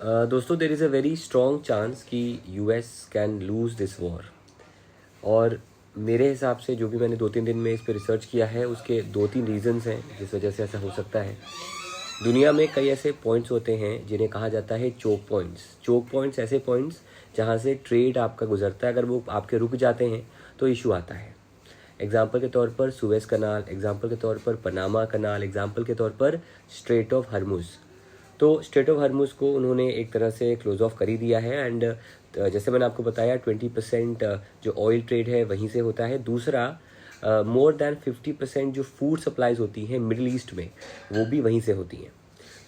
दोस्तों, there is a very strong chance कि US can lose this war. और मेरे हिसाब से जो भी मैंने 2-3 दिन में इस पर रिसर्च किया है, उसके 2-3 रीज़न्स हैं जिस वजह से ऐसा हो सकता है। दुनिया में कई ऐसे पॉइंट्स होते हैं जिन्हें कहा जाता है चोक पॉइंट्स। चोक पॉइंट्स ऐसे पॉइंट्स जहाँ से ट्रेड आपका गुजरता है, अगर वो आपके रुक जाते हैं तो इशू आता है। एग्जाम्पल के तौर पर सुएज़ कनाल, एग्जाम्पल के तौर पर पनामा कनाल, एग्जाम्पल के तौर पर स्ट्रेट ऑफ हर्मुज़। तो स्ट्रेट ऑफ हर्मुज़ को उन्होंने एक तरह से क्लोज ऑफ कर ही दिया है। एंड जैसे मैंने आपको बताया 20% जो ऑयल ट्रेड है वहीं से होता है। दूसरा, मोर देन 50% जो फूड सप्लाईज होती हैं मिडिल ईस्ट में, वो भी वहीं से होती हैं।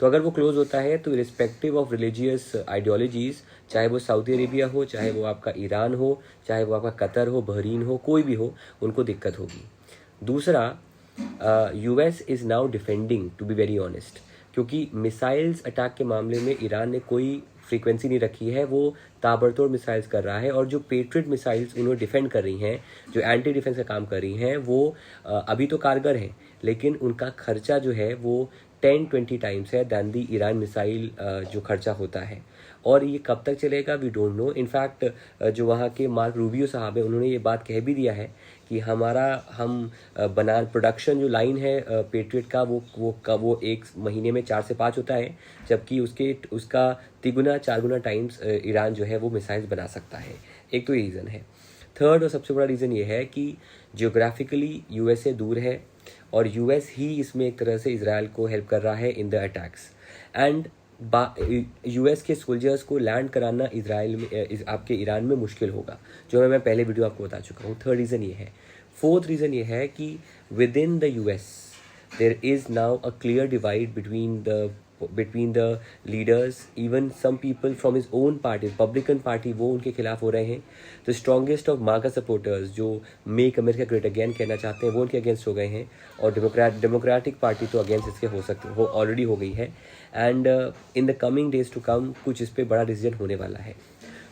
तो अगर वो क्लोज होता है तो रिस्पेक्टिव ऑफ रिलीजियस आइडियोलॉजीज़, चाहे वो सऊदी अरेबिया हो, चाहे वो आपका ईरान हो, चाहे वो आपका कतर हो, बहरीन हो, कोई भी हो, उनको दिक्कत होगी। दूसरा, US is now defending, to be very honest, क्योंकि मिसाइल्स अटैक के मामले में ईरान ने कोई फ्रीक्वेंसी नहीं रखी है, वो ताबड़तोड़ मिसाइल्स कर रहा है। और जो पेट्रियट मिसाइल्स उन्होंने डिफेंड कर रही हैं, जो एंटी डिफेंस का काम कर रही हैं, वो अभी तो कारगर है, लेकिन उनका खर्चा जो है वो 10-20 टाइम्स है दैन दी ईरान मिसाइल जो खर्चा होता है। और ये कब तक चलेगा वी डोंट नो। इनफैक्ट जो वहाँ के मार्क रूबियो साहब हैं, उन्होंने ये बात कह भी दिया है कि हम बना प्रोडक्शन जो लाइन है पेट्रियट का, वो 1 महीने में 4 से 5 होता है, जबकि उसका 3-4 गुना टाइम्स ईरान जो है वो मिसाइल्स बना सकता है। एक तो ये रीज़न है। थर्ड और सबसे बड़ा रीज़न ये है कि जियोग्राफिकली यूएस से दूर है और यूएस ही इसमें एक तरह से इजराइल को हेल्प कर रहा है in the attacks. And US के सोल्जर्स को लैंड कराना इजराइल में, आपके ईरान में मुश्किल होगा, जो मैं पहले वीडियो आपको बता चुका हूँ। थर्ड रीज़न ये है। फोर्थ रीज़न ये है कि with in the US there is now a clear divide between the leaders. Even some people from his own party, Republican party, वो उनके खिलाफ हो रहे हैं। The strongest of MAGA supporters जो मेक अमेरिका ग्रेट अगेन कहना चाहते हैं, वो उनके अगेंस्ट हो गए हैं। और डेमोक्रेटिक पार्टी तो अगेंस्ट इसके हो ऑलरेडी हो गई है। And in the coming days to come कुछ इस पर बड़ा डिसीजन होने वाला है।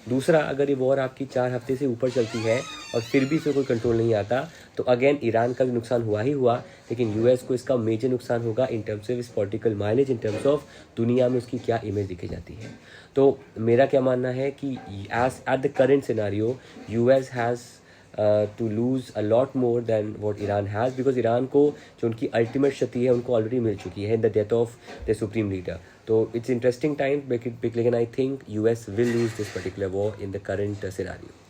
दूसरा, अगर ये वॉर आपकी 4 हफ्ते से ऊपर चलती है और फिर भी इसमें कोई कंट्रोल नहीं आता, तो अगेन ईरान का भी नुकसान हुआ ही हुआ, लेकिन यूएस को इसका मेजर नुकसान होगा इन टर्म्स ऑफ इस political mileage, in terms of दुनिया में उसकी क्या इमेज दिखी जाती है। तो मेरा क्या मानना है कि as at the current scenario US has to lose a lot more than what Iran has, because Iran को जो उनकी अल्टीमेट क्षति है उनको ऑलरेडी मिल चुकी है in the death of the supreme leader. तो इट्स इंटरेस्टिंग टाइम, लेकिन I think US will lose this particular war in the current scenario.